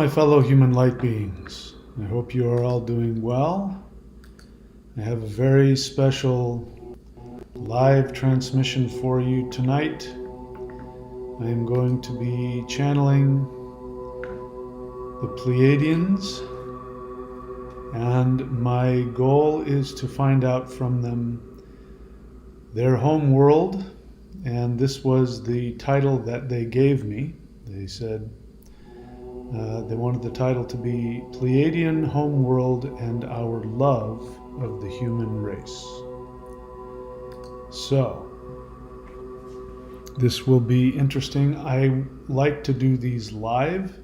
my fellow human light beings. I hope you are all doing well. I have a very special live transmission for you tonight. I am going to be channeling the Pleiadians, and my goal is to find out from them their home world, and this was the title that they gave me. They said they wanted the title to be Pleiadian Homeworld and Our Love of the Human Race. So, this will be interesting. I like to do these live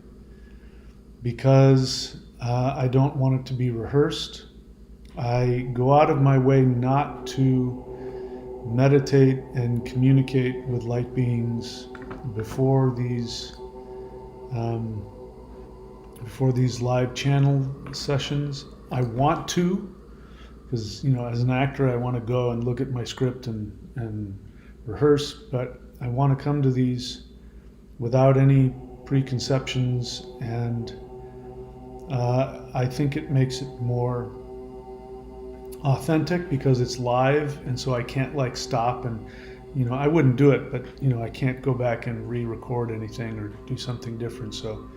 because I don't want it to be rehearsed. I go out of my way not to meditate and communicate with light beings before these live channel sessions. I want to, because as an actor I want to go and look at my script and rehearse, but I want to come to these without any preconceptions, and I think it makes it more authentic because it's live, and so I can't stop and I wouldn't do it, but I can't go back and re-record anything or do something different. So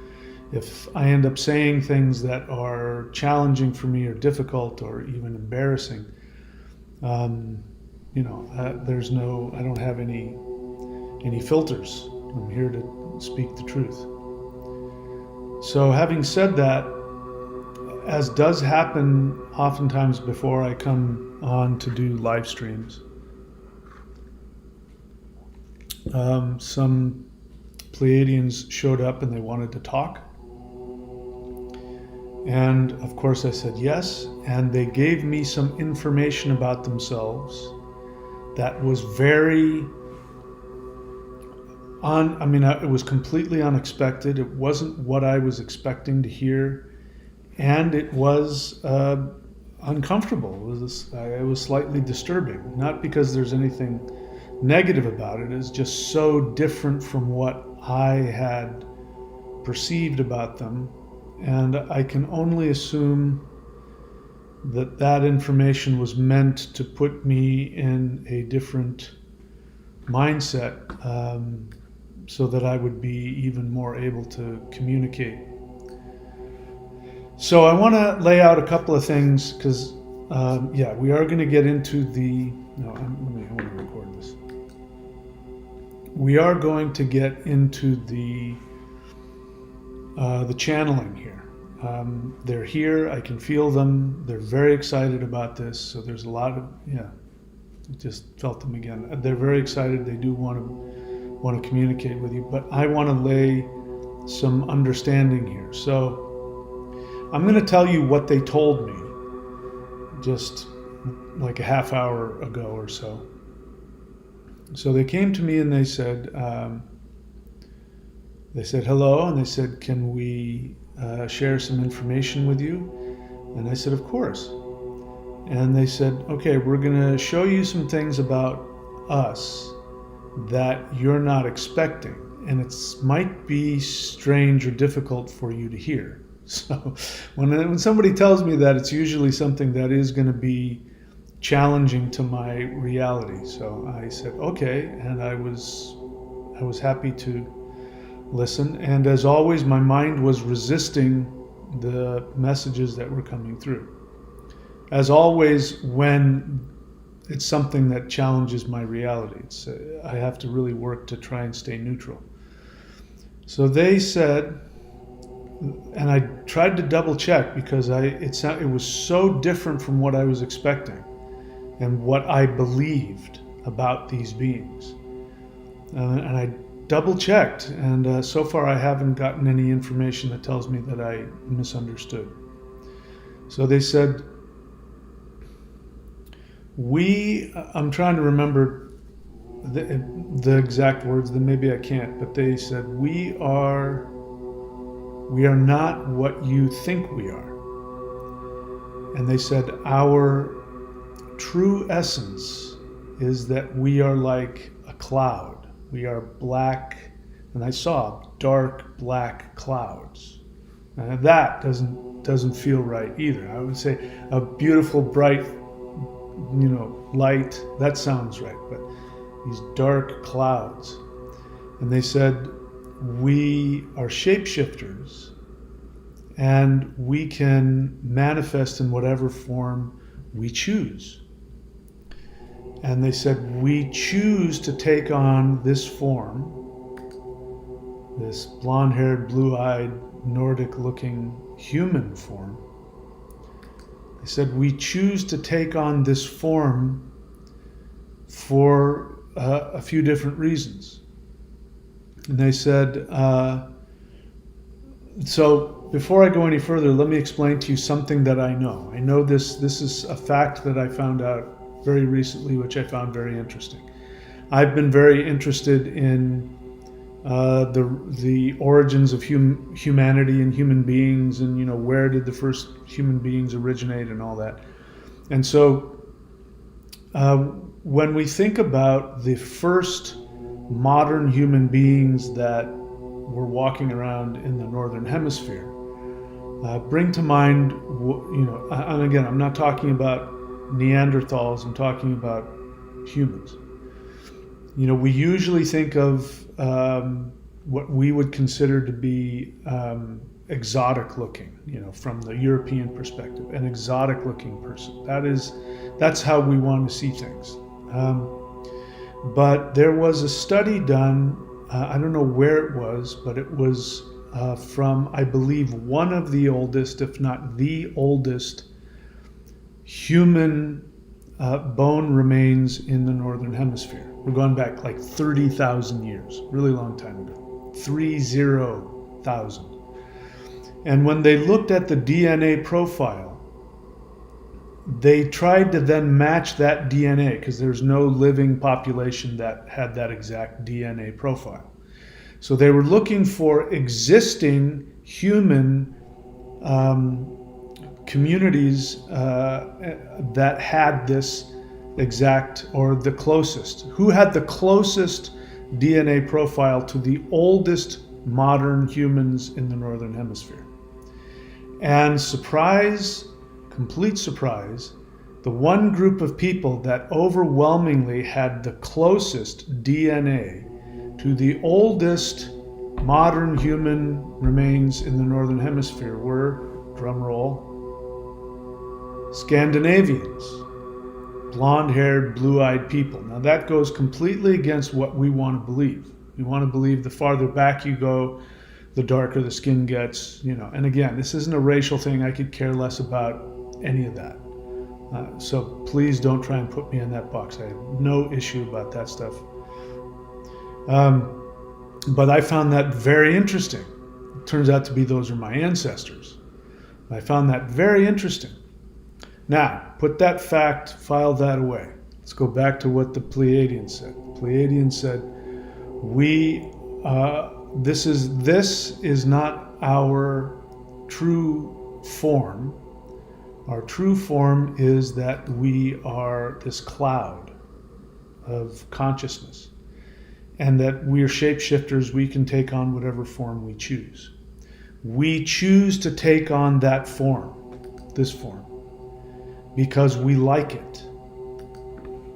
if I end up saying things that are challenging for me or difficult or even embarrassing, I don't have any filters. I'm here to speak the truth. So having said that, as does happen oftentimes before I come on to do live streams, some Pleiadians showed up and they wanted to talk. And of course I said yes, and they gave me some information about themselves that was it was completely unexpected. It wasn't what I was expecting to hear, and it was uncomfortable. It was slightly disturbing, not because there's anything negative about it. It's just so different from what I had perceived about them. And I can only assume that information was meant to put me in a different mindset, so that I would be even more able to communicate. So I want to lay out a couple of things because, we are going to get into the. No, I want to record this. We are going to get into the channeling here. They're here. I can feel them. They're very excited about this. So there's a lot of I just felt them again. They're very excited. They do want to communicate with you, but I want to lay some understanding here. So I'm going to tell you what they told me just like a half hour ago or so. So they came to me and they said hello, and they said, can we share some information with you? And I said, of course. And they said, okay, we're going to show you some things about us that you're not expecting, and it might be strange or difficult for you to hear. So when somebody tells me that, it's usually something that is going to be challenging to my reality. So I said, okay, and I was happy to listen. And as always, my mind was resisting the messages that were coming through. As always, when it's something that challenges my reality, I have to really work to try and stay neutral. So they said, and I tried to double check because it was so different from what I was expecting and what I believed about these beings. And I double checked, and so far I haven't gotten any information that tells me that I misunderstood. So they said, I'm trying to remember the exact words, then maybe I can't, but they said, we are not what you think we are. And they said, our true essence is that we are like a cloud. We are black, and I saw dark black clouds. That doesn't feel right either. I would say a beautiful, bright, light, that sounds right, but these dark clouds. And they said, we are shapeshifters and we can manifest in whatever form we choose. And they said, we choose to take on this form, this blonde-haired, blue-eyed, Nordic-looking human form. They said, we choose to take on this form for a few different reasons. And they said, so before I go any further, let me explain to you something that I know. I know this is a fact that I found out very recently, which I found very interesting. I've been very interested in the origins of humanity and human beings, and where did the first human beings originate and all that. And so when we think about the first modern human beings that were walking around in the northern hemisphere, bring to mind, and again, I'm not talking about Neanderthals, I'm talking about humans. We usually think of what we would consider to be exotic looking, from the European perspective, an exotic looking person. That's how we want to see things. But there was a study done, I don't know where it was, but it was from, I believe, one of the oldest, if not the oldest, human bone remains in the northern hemisphere. We're going back like 30,000 years, really long time ago, 30,000. And when they looked at the DNA profile, they tried to then match that DNA, because there's no living population that had that exact DNA profile. So they were looking for existing human communities that had this exact, or the closest, who had the closest DNA profile to the oldest modern humans in the northern hemisphere. And surprise, complete surprise, the one group of people that overwhelmingly had the closest DNA to the oldest modern human remains in the northern hemisphere were, drumroll, Scandinavians, blonde-haired, blue-eyed people. Now that goes completely against what we want to believe. We want to believe the farther back you go, the darker the skin gets, And again, this isn't a racial thing. I could care less about any of that. So please don't try and put me in that box. I have no issue about that stuff. But I found that very interesting. It turns out to be those are my ancestors. I found that very interesting. Now, put that fact, file that away. Let's go back to what the Pleiadians said. The Pleiadians said, this is not our true form. Our true form is that we are this cloud of consciousness, and that we are shapeshifters. We can take on whatever form we choose. We choose to take on that form, this form, because we like it.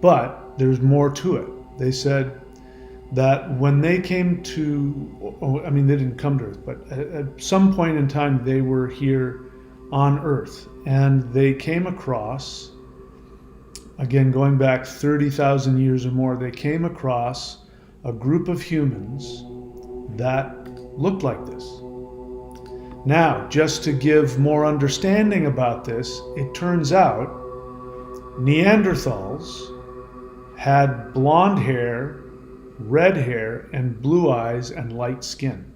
But there's more to it. They said that when they came to, they didn't come to Earth, but at some point in time they were here on Earth, and they came across, again going back 30,000 years or more, they came across a group of humans that looked like this. Now, just to give more understanding about this, it turns out Neanderthals had blonde hair, red hair, and blue eyes and light skin.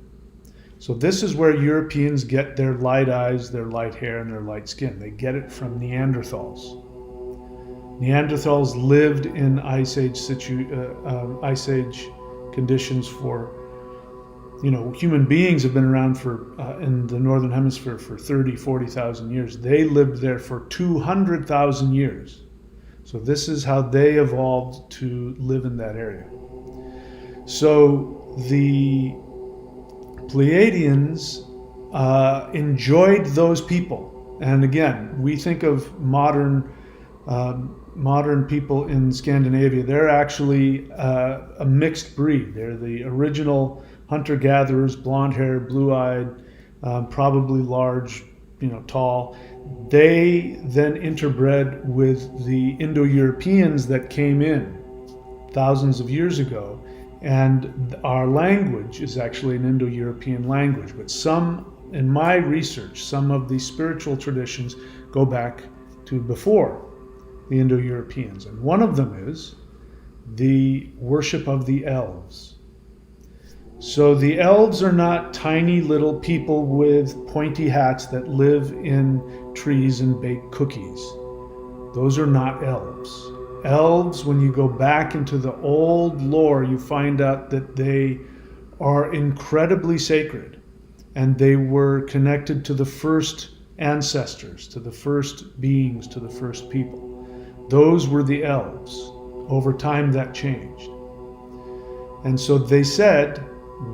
So this is where Europeans get their light eyes, their light hair, and their light skin. They get it from Neanderthals. Neanderthals lived in Ice Age conditions for, human beings have been around for in the northern hemisphere for 30, 40,000 years. They lived there for 200,000 years. So this is how they evolved to live in that area. So the Pleiadians enjoyed those people. And again, we think of modern people in Scandinavia. They're actually a mixed breed. They're the original hunter-gatherers, blonde-haired, blue-eyed, probably large, tall. They then interbred with the Indo-Europeans that came in thousands of years ago, and our language is actually an Indo-European language. But in my research, some of the spiritual traditions go back to before the Indo-Europeans, and one of them is the worship of the elves. So the elves are not tiny little people with pointy hats that live in trees and bake cookies. Those are not elves. Elves, when you go back into the old lore, you find out that they are incredibly sacred, and they were connected to the first ancestors, to the first beings, to the first people. Those were the elves. Over time that changed. And so they said,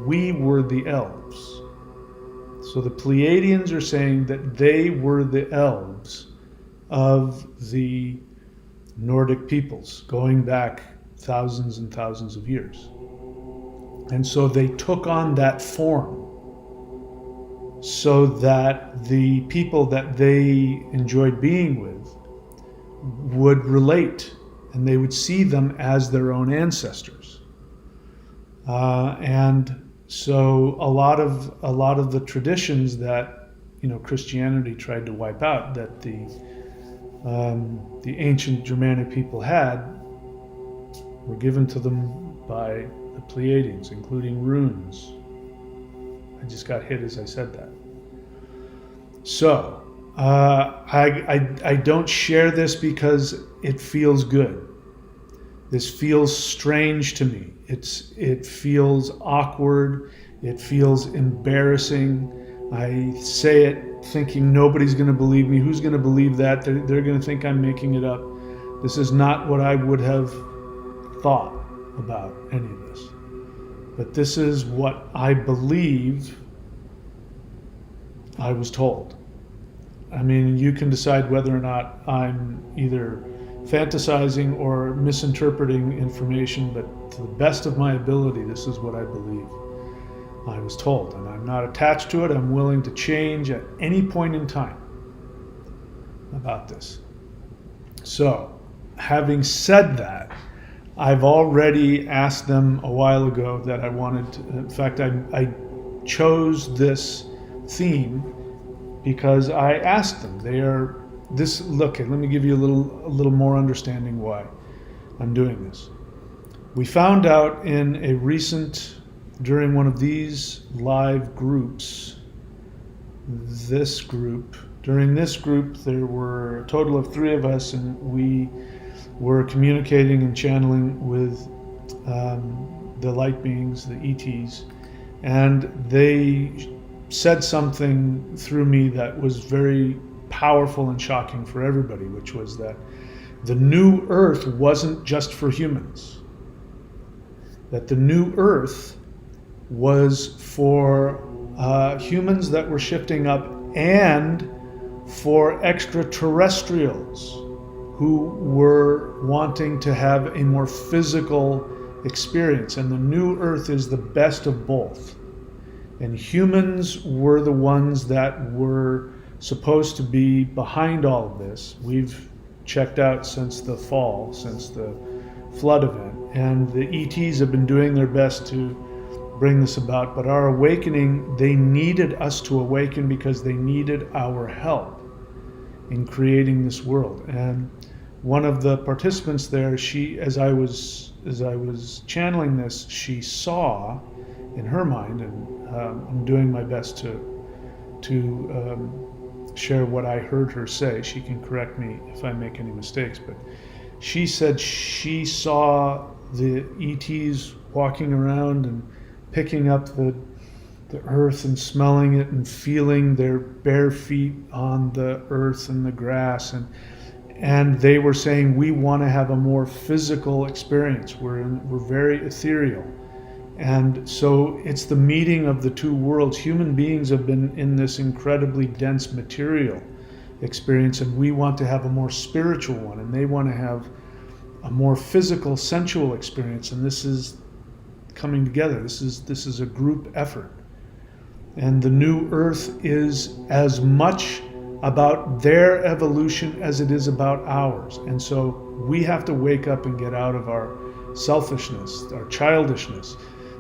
we were the elves. So the Pleiadians are saying that they were the elves of the Nordic peoples, going back thousands and thousands of years. And so they took on that form so that the people that they enjoyed being with would relate, and they would see them as their own ancestors. And so a lot of the traditions that Christianity tried to wipe out, that the ancient Germanic people had, were given to them by the Pleiadians, including runes. I just got hit as I said that. So I don't share this because it feels good. This feels strange to me. It feels awkward. It feels embarrassing. I say it thinking nobody's going to believe me. Who's going to believe that? They're going to think I'm making it up. This is not what I would have thought about any of this. But this is what I believe I was told. I mean, you can decide whether or not I'm either fantasizing or misinterpreting information, but to the best of my ability, this is what I believe I was told. And I'm not attached to it. I'm willing to change at any point in time about this. So, having said that, I've already asked them a while ago that I wanted to, in fact, I chose this theme because I asked them. Look, let me give you a little more understanding why I'm doing this. We found out during one of these live groups, during this group, there were a total of 3 of us, and we were communicating and channeling with the light beings, the ETs, and they said something through me that was very powerful and shocking for everybody, which was that the new earth wasn't just for humans. That the new earth was for humans that were shifting up, and for extraterrestrials who were wanting to have a more physical experience. And the new earth is the best of both. And humans were the ones that were supposed to be behind all of this. We've checked out since the fall, since the flood event, and the ETs have been doing their best to bring this about. But our awakening, they needed us to awaken because they needed our help in creating this world. And one of the participants there, as I was channeling this, she saw in her mind, and I'm doing my best to share what I heard her say. She can correct me if I make any mistakes, but she said she saw the ETs walking around and picking up the earth and smelling it and feeling their bare feet on the earth and the grass, and they were saying, we want to have a more physical experience. We're very ethereal. And so it's the meeting of the two worlds. Human beings have been in this incredibly dense material experience, and we want to have a more spiritual one, and they want to have a more physical, sensual experience. And this is coming together. This is a group effort. And the new earth is as much about their evolution as it is about ours. And so we have to wake up and get out of our selfishness, our childishness,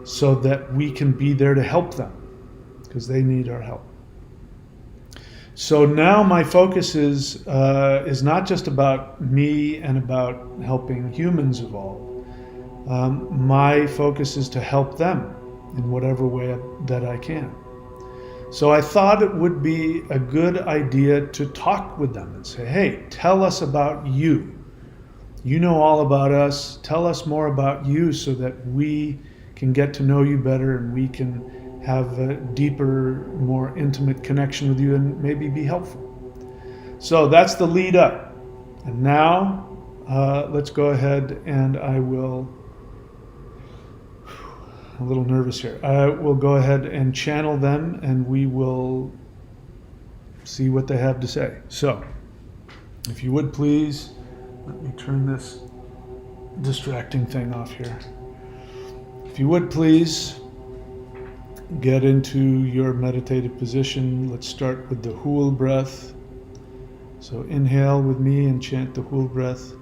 so that we can be there to help them, because they need our help. So now my focus is not just about me and about helping humans evolve. My focus is to help them in whatever way that I can. So I thought it would be a good idea to talk with them and say, hey, tell us about you. You know all about us. Tell us more about you so that we can get to know you better, and we can have a deeper, more intimate connection with you and maybe be helpful. So that's the lead up. And now let's go ahead, and I will, a little nervous here. I will go ahead and channel them, and we will see what they have to say. So if you would please, let me turn this distracting thing off here. If you would please get into your meditative position. Let's start with the Hool breath. So inhale with me and chant the Hool breath.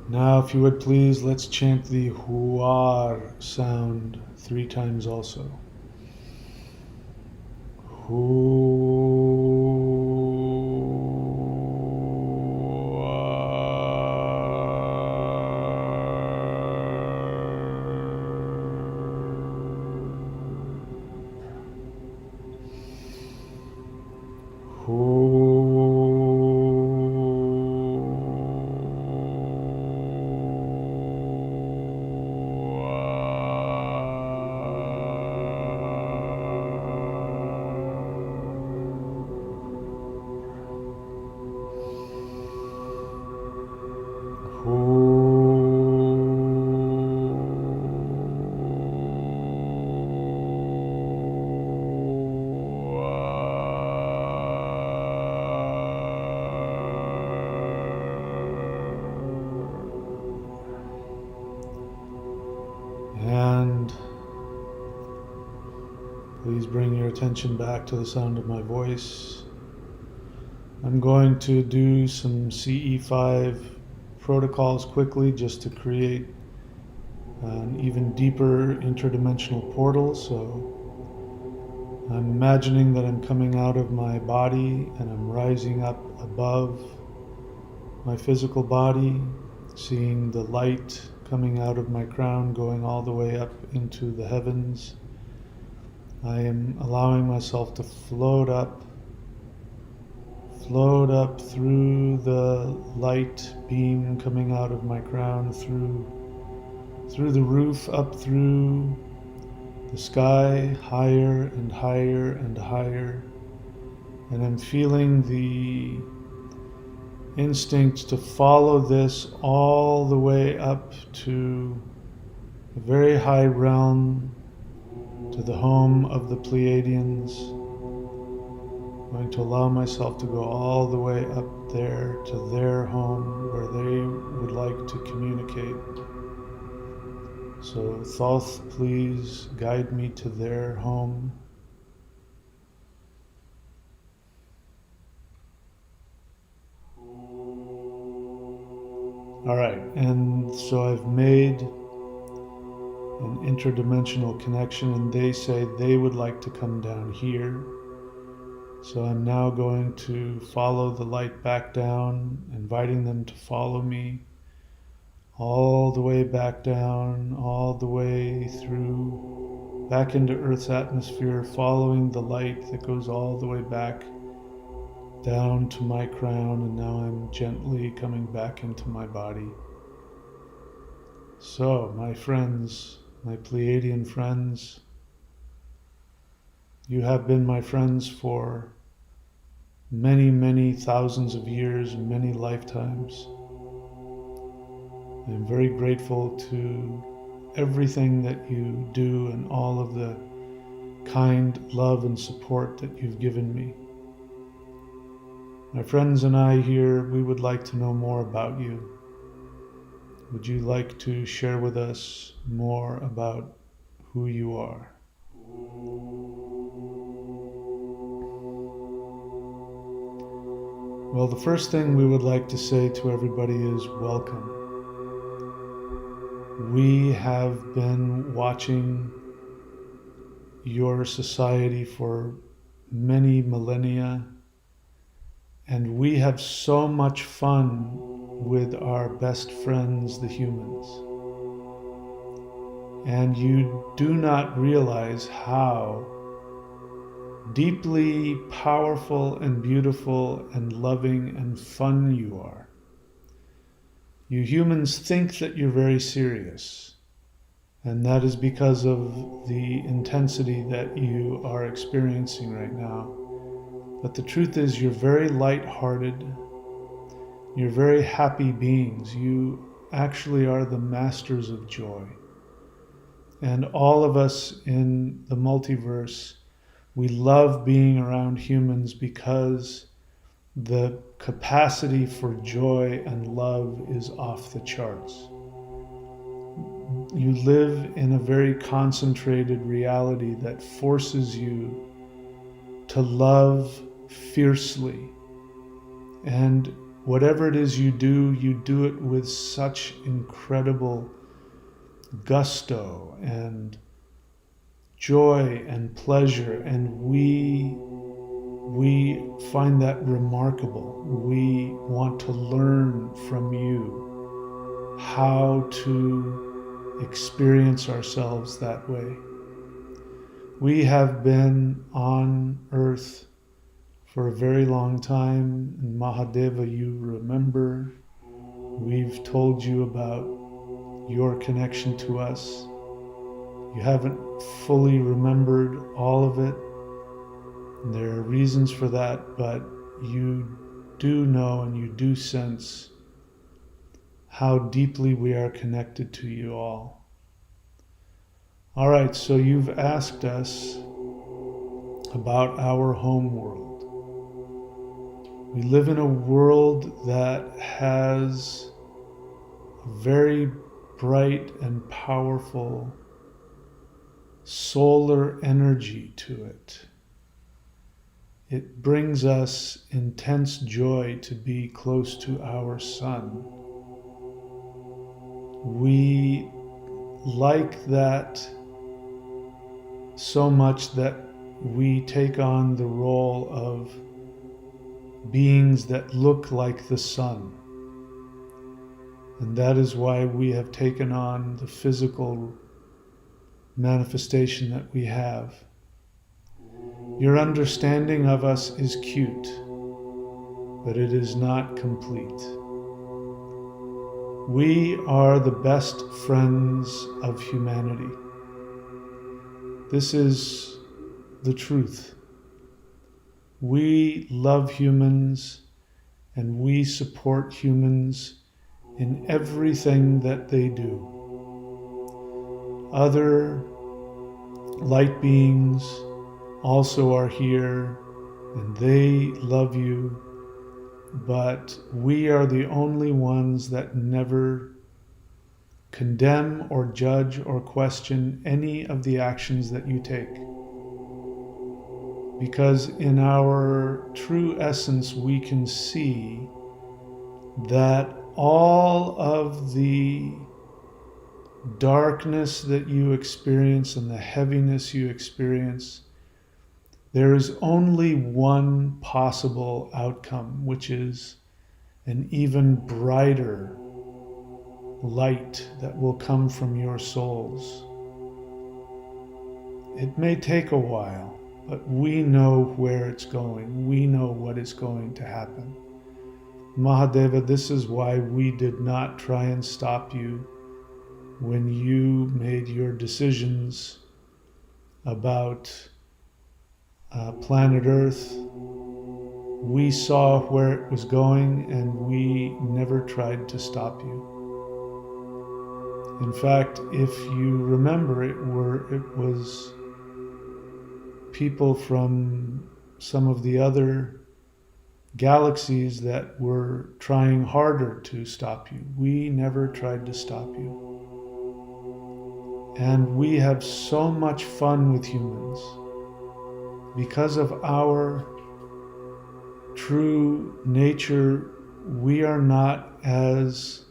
Now, if you would please, let's chant the Huar sound 3 times also. And please bring your attention back to the sound of my voice. I'm going to do some CE5 protocols quickly just to create an even deeper interdimensional portal. So I'm imagining that I'm coming out of my body and I'm rising up above my physical body, seeing the light coming out of my crown, going all the way up into the heavens. I am allowing myself to float up through the light beam coming out of my crown, through the roof, up through the sky, higher and higher and higher. And I'm feeling the instinct to follow this all the way up to a very high realm, to the home of the Pleiadians. I'm going to allow myself to go all the way up there to their home where they would like to communicate. So Thoth, please guide me to their home. All right, and so I've made an interdimensional connection, and they say they would like to come down here. So I'm now going to follow the light back down, inviting them to follow me all the way back down, all the way through, back into Earth's atmosphere, following the light that goes all the way back down to my crown, and now I'm gently coming back into my body. So, my friends, my Pleiadian friends, you have been my friends for many, many thousands of years, many lifetimes. I'm very grateful to everything that you do and all of the kind love and support that you've given me. My friends and I here, we would like to know more about you. Would you like to share with us more about who you are? Well, the first thing we would like to say to everybody is welcome. We have been watching your society for many millennia, and we have so much fun with our best friends, the humans. And you do not realize how deeply powerful and beautiful and loving and fun you are. You humans think that you're very serious, and that is because of the intensity that you are experiencing right now. But the truth is, you're very light-hearted. You're very happy beings. You actually are the masters of joy. And all of us in the multiverse, we love being around humans because the capacity for joy and love is off the charts. You live in a very concentrated reality that forces you to love fiercely. And whatever it is you do it with such incredible gusto and joy and pleasure, and we find that remarkable. We want to learn from you how to experience ourselves that way. We have been on Earth for a very long time, and Mahadeva, you remember, we've told you about your connection to us. You haven't fully remembered all of it. And there are reasons for that, but you do know and you do sense how deeply we are connected to you all. All right, so you've asked us about our home world. We live in a world that has a very bright and powerful solar energy to it. It brings us intense joy to be close to our sun. We like that so much that we take on the role of beings that look like the sun. And that is why we have taken on the physical manifestation that we have. Your understanding of us is cute, but it is not complete. We are the best friends of humanity. This is the truth. We love humans and we support humans in everything that they do. Other light beings also are here and they love you, but we are the only ones that never condemn or judge or question any of the actions that you take. Because in our true essence, we can see that all of the darkness that you experience and the heaviness you experience, there is only one possible outcome, which is an even brighter light that will come from your souls. It may take a while, but we know where it's going. We know what is going to happen. Mahadeva, this is why we did not try and stop you when you made your decisions about planet Earth. We saw where it was going and we never tried to stop you. In fact, if you remember, it was people from some of the other galaxies that were trying harder to stop you. We never tried to stop you. And we have so much fun with humans because of our true nature. We are not as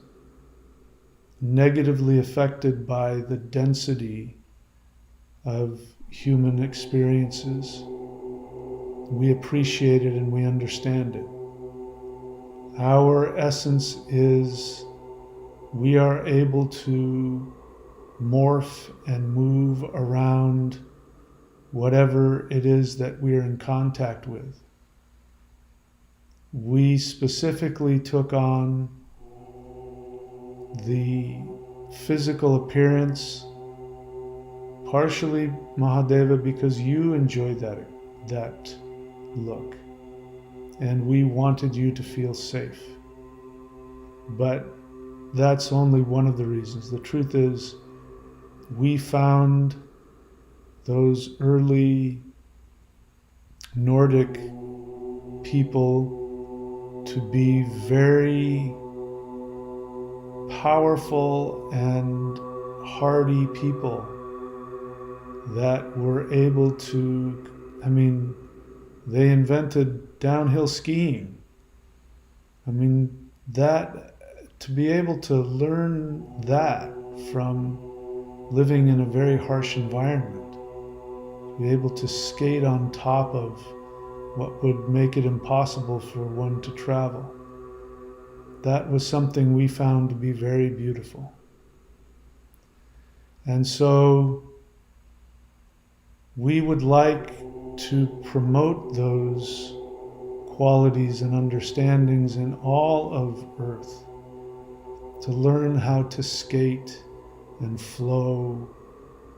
negatively affected by the density of human experiences. We appreciate it and we understand it. Our essence is we are able to morph and move around whatever it is that we are in contact with. We specifically took on the physical appearance, partially, Mahadeva, because you enjoy that look, and we wanted you to feel safe. But that's only one of the reasons. The truth is, we found those early Nordic people to be very powerful and hardy people that were able to, they invented downhill skiing. That, to be able to learn that from living in a very harsh environment, be able to skate on top of what would make it impossible for one to travel. That was something we found to be very beautiful. And so we would like to promote those qualities and understandings in all of Earth, to learn how to skate and flow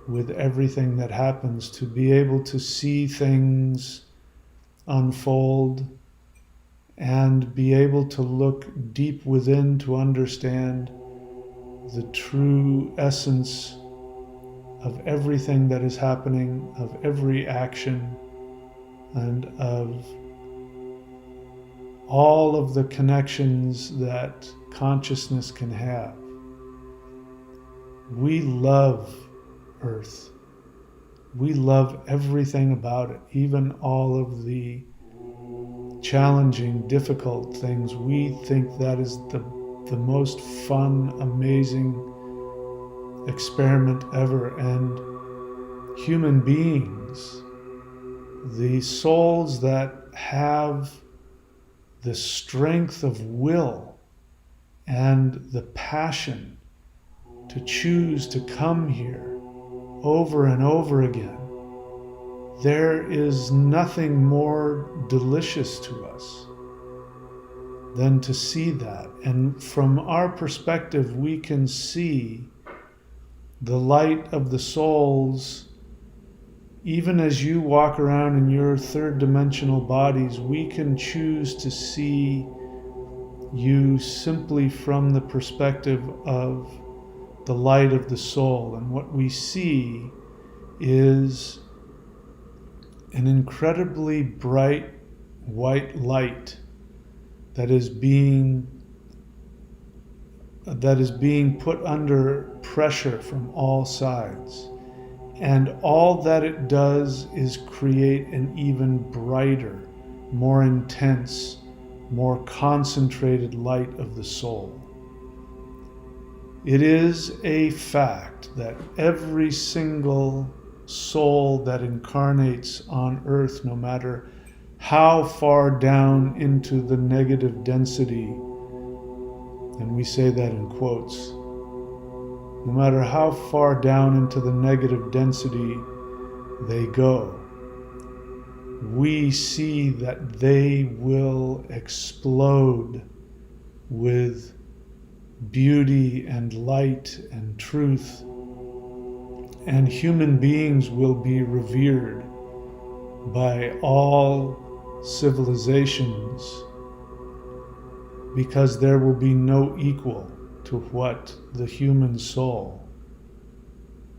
with everything that happens, to be able to see things unfold and be able to look deep within to understand the true essence of everything that is happening, of every action, and of all of the connections that consciousness can have. We love Earth. We love everything about it, even all of the challenging, difficult things. We think that is the most fun, amazing experiment ever. And human beings, the souls that have the strength of will and the passion to choose to come here over and over again, there is nothing more delicious to us than to see that. And from our perspective, we can see the light of the souls. Even as you walk around in your third dimensional bodies, we can choose to see you simply from the perspective of the light of the soul. And what we see is an incredibly bright white light that is being put under pressure from all sides. And all that it does is create an even brighter, more intense, more concentrated light of the soul. It is a fact that every single soul that incarnates on earth, no matter how far down into the negative density, and we say that in quotes, no matter how far down into the negative density they go, we see that they will explode with beauty and light and truth, and human beings will be revered by all civilizations, because there will be no equal to what the human soul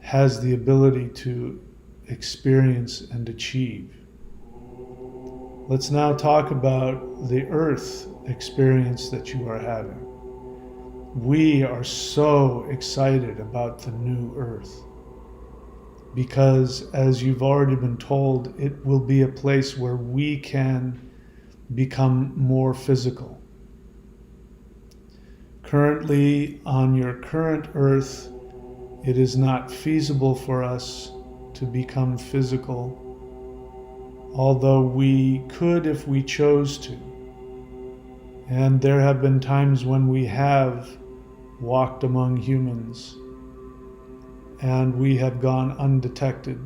has the ability to experience and achieve. Let's now talk about the earth experience that you are having. We are so excited about the new earth because, as you've already been told, it will be a place where we can become more physical. Currently, on your current earth, it is not feasible for us to become physical, although we could if we chose to. And there have been times when we have walked among humans and we have gone undetected.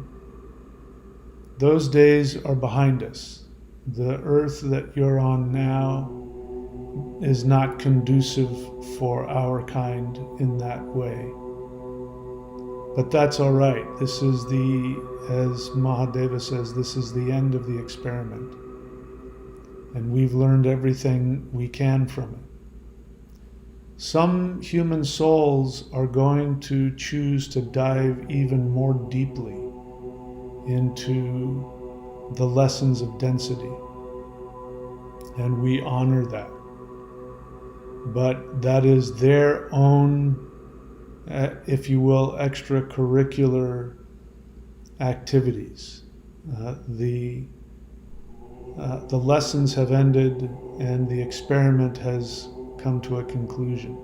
Those days are behind us. The earth that you're on now is not conducive for our kind in that way. But that's all right. This is as Mahadeva says, this is the end of the experiment. And we've learned everything we can from it. Some human souls are going to choose to dive even more deeply into the lessons of density. And we honor that. But that is their own, if you will, extracurricular activities. The lessons have ended and the experiment has come to a conclusion.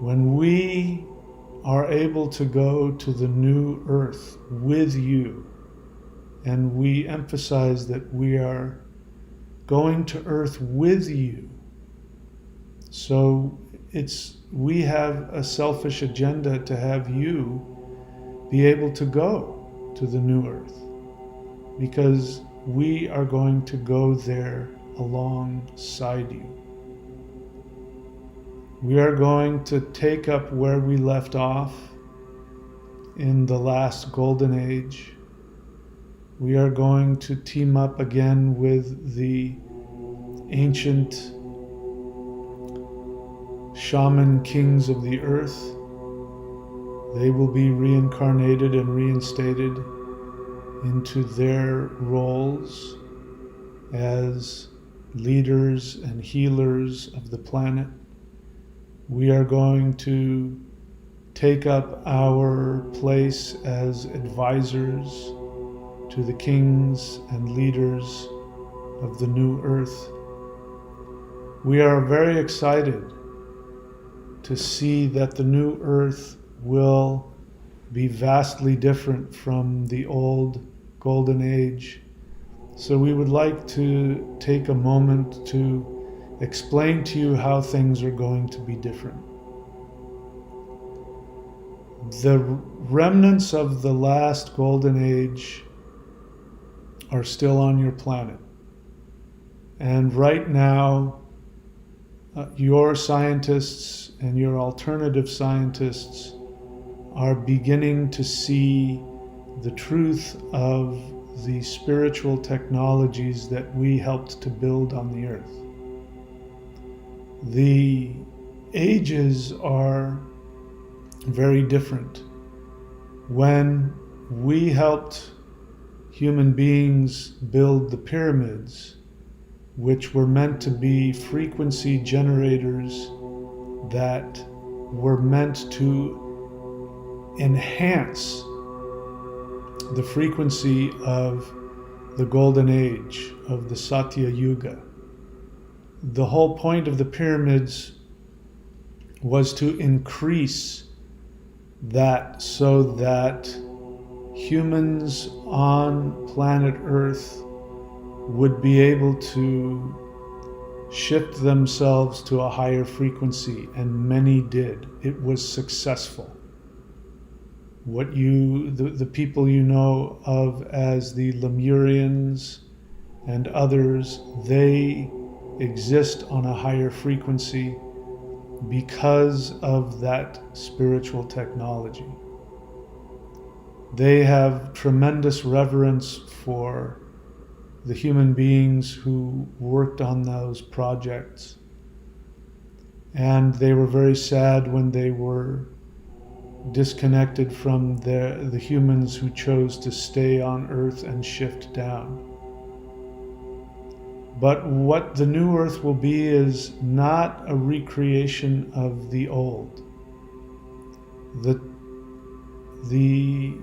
When we are able to go to the new earth with you, and we emphasize that we are going to earth with you, so we have a selfish agenda to have you be able to go to the new earth, because we are going to go there alongside you. We are going to take up where we left off in the last golden age. We are going to team up again with the ancient shaman kings of the earth. They will be reincarnated and reinstated into their roles as leaders and healers of the planet. We are going to take up our place as advisors to the kings and leaders of the new earth. We are very excited to see that the new earth will be vastly different from the old golden age. So we would like to take a moment to explain to you how things are going to be different. The remnants of the last golden age are still on your planet. And right now, your scientists and your alternative scientists are beginning to see the truth of the spiritual technologies that we helped to build on the earth. The ages are very different. When we helped human beings build the pyramids, which were meant to be frequency generators that were meant to enhance the frequency of the golden age of the Satya Yuga. The whole point of the pyramids was to increase that so that humans on planet Earth would be able to shift themselves to a higher frequency, and many did. It was successful. The people you know of as the Lemurians and others, they exist on a higher frequency because of that spiritual technology. They have tremendous reverence for the human beings who worked on those projects. And they were very sad when they were disconnected from the humans who chose to stay on Earth and shift down. But what the new Earth will be is not a recreation of the old. The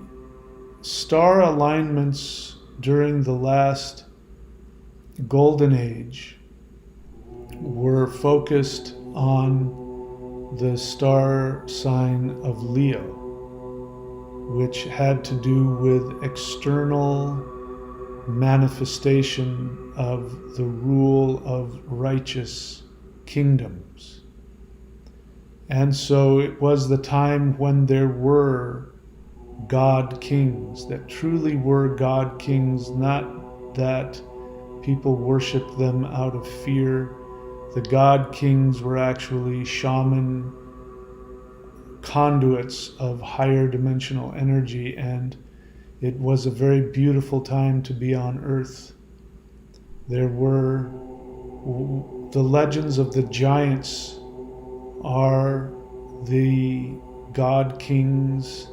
star alignments during the last golden age were focused on the star sign of Leo, which had to do with external manifestation of the rule of righteous kingdoms. And so it was the time when there were God kings, that truly were God kings, not that people worshiped them out of fear. The God kings were actually shaman conduits of higher dimensional energy, and it was a very beautiful time to be on Earth. There were the legends of the giants are the God kings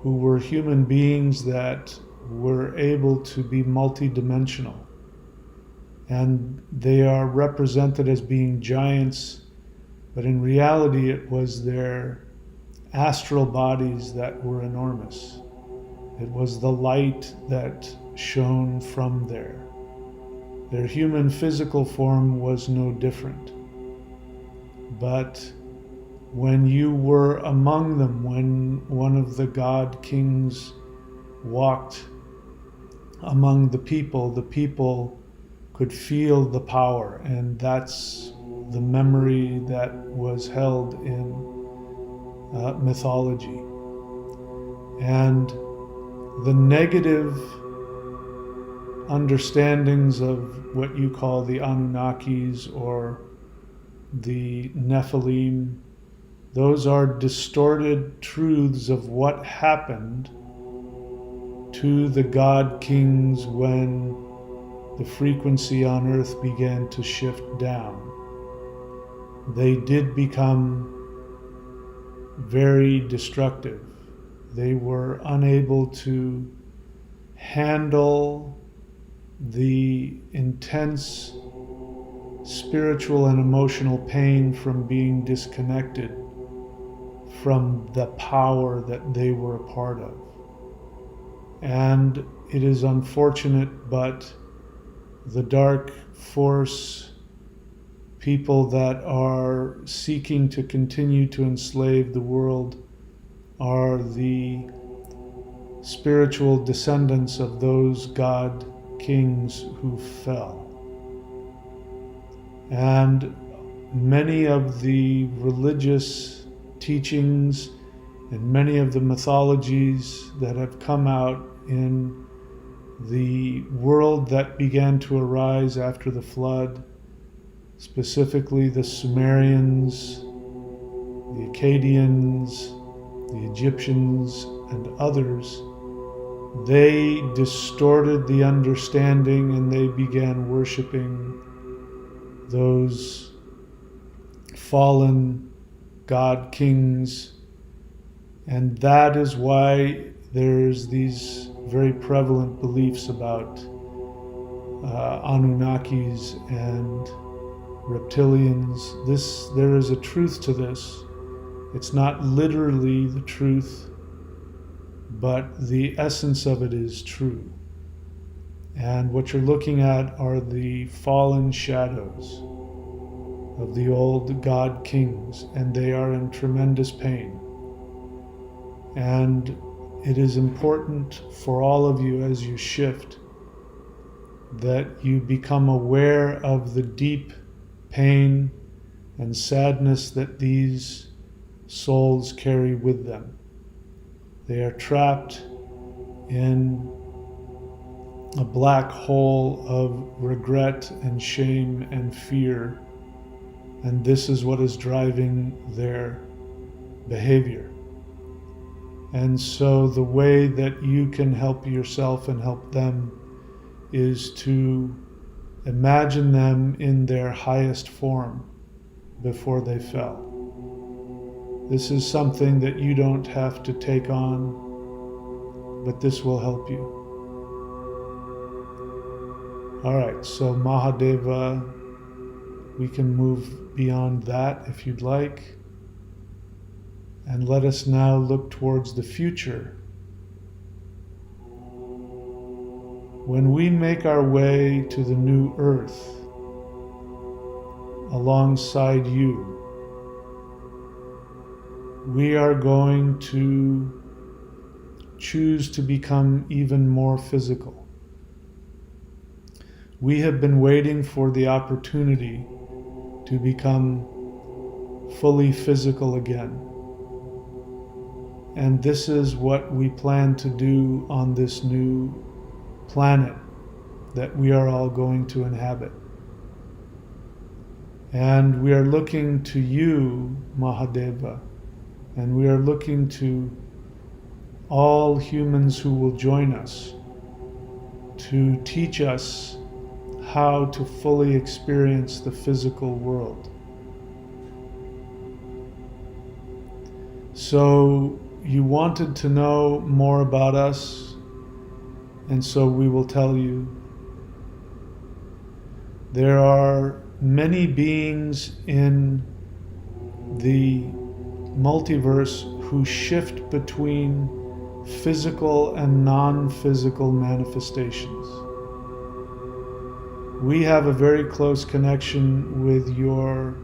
who were human beings that were able to be multidimensional. And they are represented as being giants, but in reality it was their astral bodies that were enormous. It was the light that shone from there. Their human physical form was no different. But when you were among them, when one of the God kings walked among the people could feel the power, and that's the memory that was held in mythology. And the negative understandings of what you call the Anunnakis or the Nephilim, those are distorted truths of what happened to the God kings when the frequency on Earth began to shift down. They did become very destructive. They were unable to handle the intense spiritual and emotional pain from being disconnected from the power that they were a part of. And it is unfortunate, but the dark force people that are seeking to continue to enslave the world are the spiritual descendants of those God kings who fell. And many of the religious teachings and many of the mythologies that have come out in the world that began to arise after the flood, specifically the Sumerians, the Akkadians, the Egyptians, and others, they distorted the understanding and they began worshiping those fallen God kings. And that is why there's these very prevalent beliefs about Anunnakis and reptilians. There is a truth to this. It's not literally the truth, but the essence of it is true. And what you're looking at are the fallen shadows of the old god kings, and they are in tremendous pain. And it is important for all of you as you shift that you become aware of the deep pain and sadness that these souls carry with them. They are trapped in a black hole of regret and shame and fear, and this is what is driving their behavior. And so the way that you can help yourself and help them is to imagine them in their highest form before they fell. This is something that you don't have to take on, but this will help you. All right, so Mahadeva, we can move beyond that if you'd like. And let us now look towards the future. When we make our way to the new earth alongside you, we are going to choose to become even more physical. We have been waiting for the opportunity to become fully physical again. And this is what we plan to do on this new planet that we are all going to inhabit. And we are looking to you, Mahadeva, and we are looking to all humans who will join us to teach us how to fully experience the physical world. So you wanted to know more about us, and so we will tell you. There are many beings in the multiverse who shift between physical and non-physical manifestations. We have a very close connection with your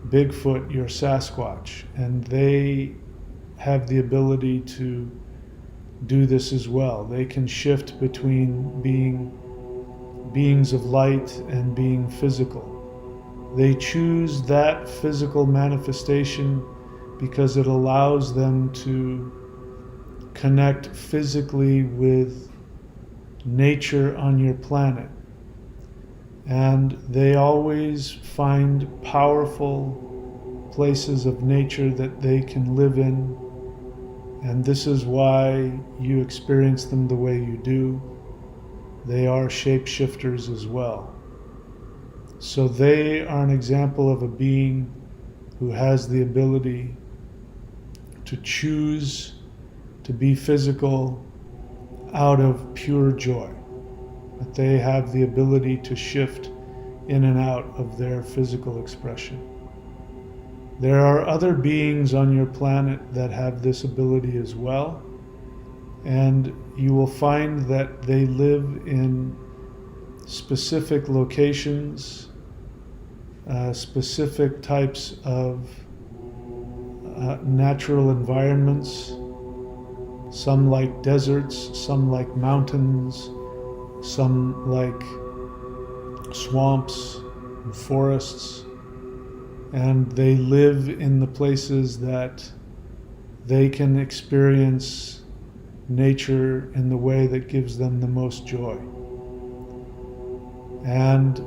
Bigfoot, your Sasquatch, and they have the ability to do this as well. They can shift between being beings of light and being physical. They choose that physical manifestation because it allows them to connect physically with nature on your planet. And they always find powerful places of nature that they can live in. And this is why you experience them the way you do. They are shapeshifters as well. So they are an example of a being who has the ability to choose to be physical out of pure joy. That they have the ability to shift in and out of their physical expression. There are other beings on your planet that have this ability as well, and you will find that they live in specific locations, specific types of natural environments. Some like deserts, some like mountains, some like swamps and forests. And they live in the places that they can experience nature in the way that gives them the most joy. And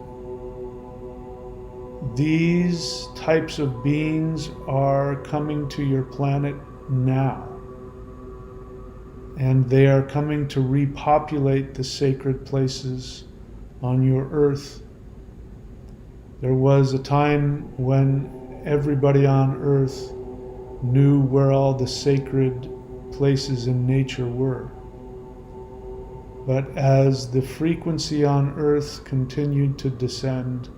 these types of beings are coming to your planet now. And they are coming to repopulate the sacred places on your earth. There was a time when everybody on earth knew where all the sacred places in nature were. But as the frequency on Earth continued to descend,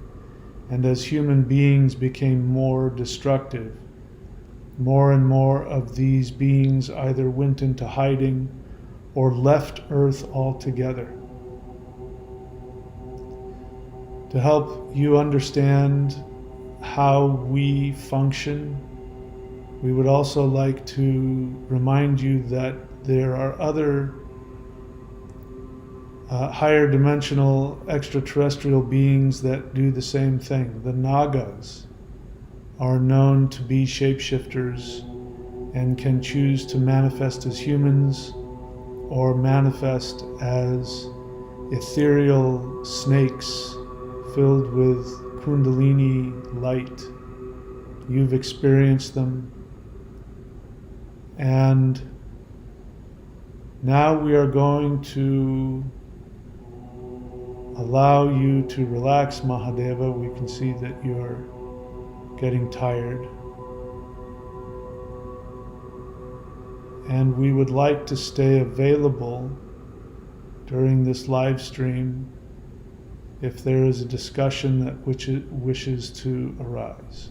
and as human beings became more destructive, more and more of these beings either went into hiding or left Earth altogether. To help you understand how we function, we would also like to remind you that there are other higher dimensional extraterrestrial beings that do the same thing. The Nagas are known to be shapeshifters and can choose to manifest as humans or manifest as ethereal snakes filled with Kundalini light. You've experienced them. And now we are going to allow you to relax, Mahadeva. We can see that you're getting tired. And we would like to stay available during this live stream if there is a discussion that wishes to arise.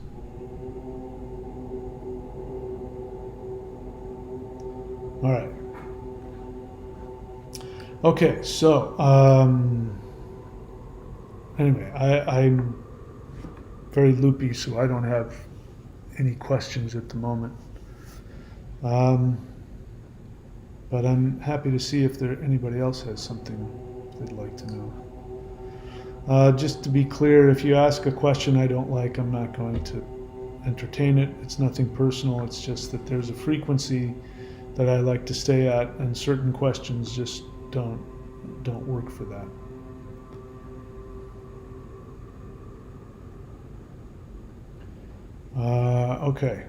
All right. Okay, so anyway, I'm very loopy, so I don't have any questions at the moment. But I'm happy to see if anybody else has something they'd like to know. Just to be clear, if you ask a question I don't like, I'm not going to entertain it. It's nothing personal. It's just that there's a frequency that I like to stay at, and certain questions just don't work for that. Okay,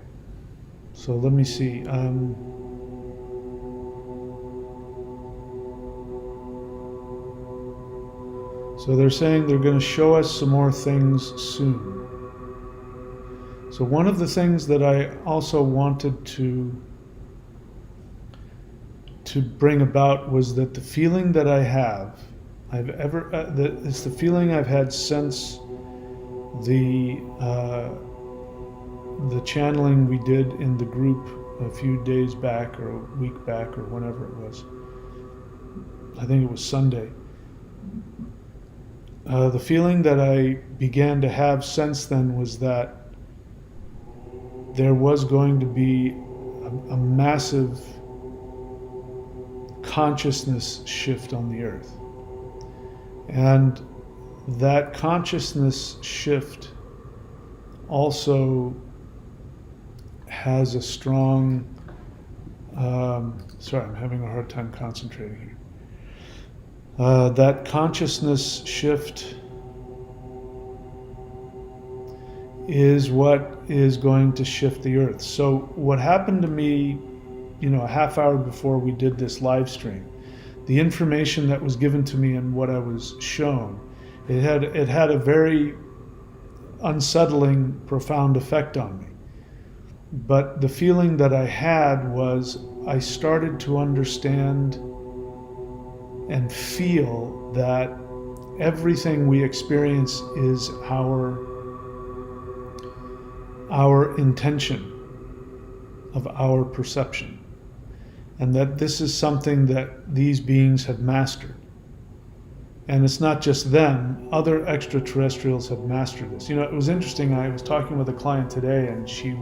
so let me see. So they're saying they're going to show us some more things soon. So one of the things that I also wanted to bring about was that the feeling that I have, it's the feeling I've had since the channeling we did in the group a few days back or a week back or whenever it was. I think it was Sunday. The feeling that I began to have since then was that there was going to be a massive consciousness shift on the earth. And that consciousness shift also has a strong, sorry, I'm having a hard time concentrating here. That consciousness shift is what is going to shift the earth. So what happened to me, a half hour before we did this live stream, the information that was given to me and what I was shown, it had a very unsettling, profound effect on me. But the feeling that I had was I started to understand and feel that everything we experience is our intention of our perception, and that this is something that these beings have mastered. And it's not just them, other extraterrestrials have mastered this. It was interesting, I was talking with a client today and she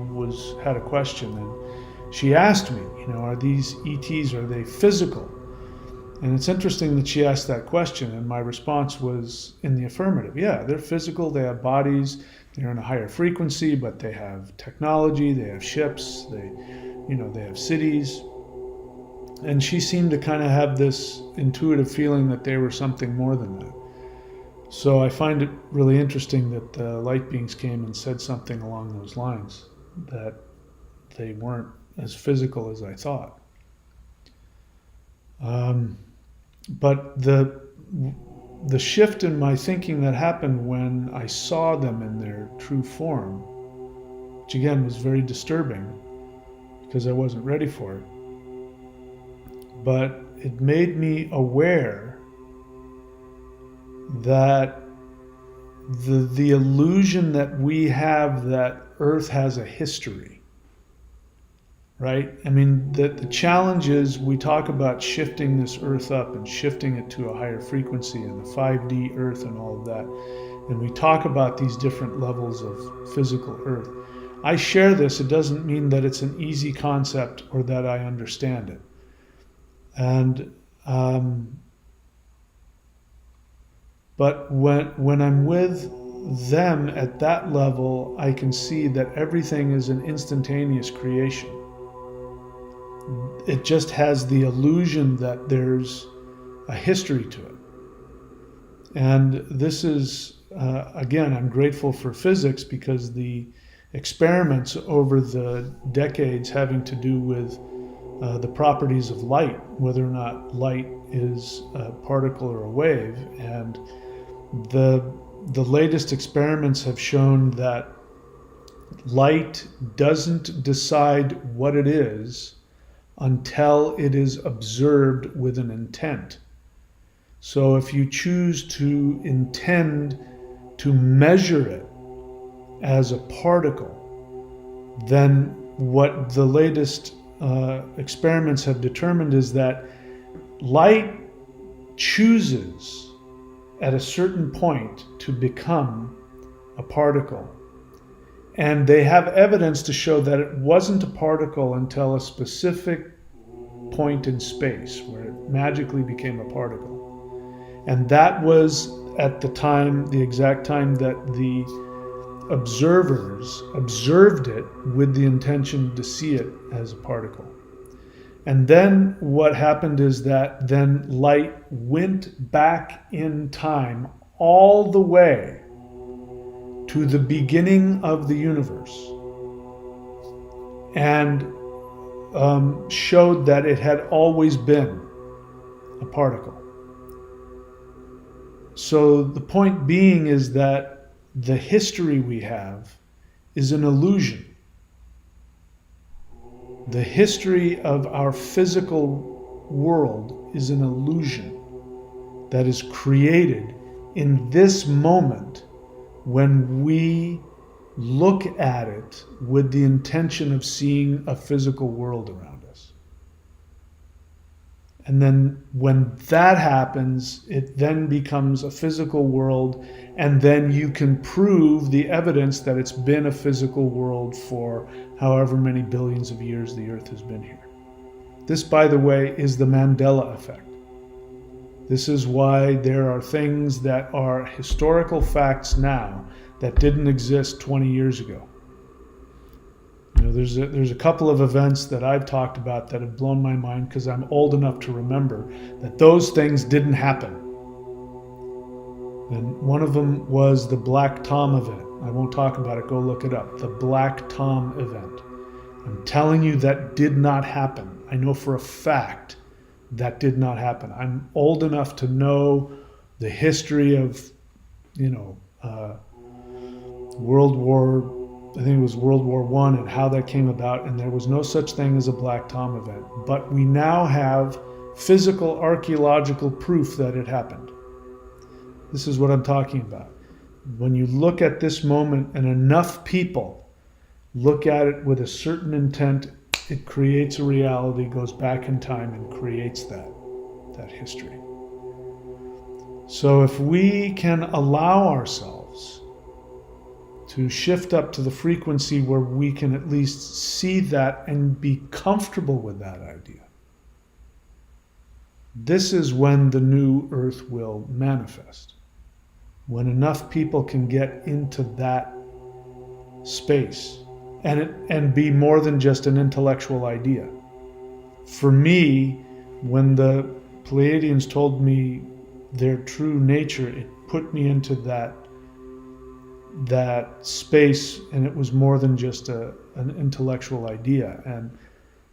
had a question, and she asked me, are these ETs, are they physical? And it's interesting that she asked that question, and my response was in the affirmative. Yeah, they're physical, they have bodies, they're in a higher frequency, but they have technology, they have ships, they have cities. And she seemed to kind of have this intuitive feeling that they were something more than that. So I find it really interesting that the light beings came and said something along those lines, that they weren't as physical as I thought. But the shift in my thinking that happened when I saw them in their true form, which again was very disturbing because I wasn't ready for it. But it made me aware that the illusion that we have that Earth has a history, right? I mean, the challenge is we talk about shifting this Earth up and shifting it to a higher frequency and the 5D Earth and all of that. And we talk about these different levels of physical Earth. I share this. It doesn't mean that it's an easy concept or that I understand it. And but when I'm with them at that level, I can see that everything is an instantaneous creation. It just has the illusion that there's a history to it. And this is, again, I'm grateful for physics because the experiments over the decades having to do with the properties of light, whether or not light is a particle or a wave, and the latest experiments have shown that light doesn't decide what it is until it is observed with an intent. So if you choose to intend to measure it as a particle, then what the latest experiments have determined is that light chooses at a certain point to become a particle. And they have evidence to show that it wasn't a particle until a specific point in space where it magically became a particle. And that was at the time, the exact time that the observers observed it with the intention to see it as a particle. And then what happened is that then light went back in time all the way to the beginning of the universe and showed that it had always been a particle. So the point being is that the history we have is an illusion. The history of our physical world is an illusion that is created in this moment when we look at it with the intention of seeing a physical world around us. And then when that happens, it then becomes a physical world, and then you can prove the evidence that it's been a physical world for however many billions of years the Earth has been here. This, by the way, is the Mandela effect. This is why there are things that are historical facts now that didn't exist 20 years ago. You know, there's a couple of events that I've talked about that have blown my mind because I'm old enough to remember that those things didn't happen. And one of them was the Black Tom event. I won't talk about it, go look it up. The Black Tom event. I'm telling you that did not happen. I know for a fact that did not happen. I'm old enough to know the history of, I think it was World War I and how that came about, and there was no such thing as a Black Tom event. But we now have physical archaeological proof that it happened. This is what I'm talking about. When you look at this moment and enough people look at it with a certain intent, it creates a reality, goes back in time and creates that history. So if we can allow ourselves to shift up to the frequency where we can at least see that and be comfortable with that idea, this is when the new Earth will manifest. When enough people can get into that space and be more than just an intellectual idea. For me, when the Pleiadians told me their true nature, it put me into that space, and it was more than just an intellectual idea. And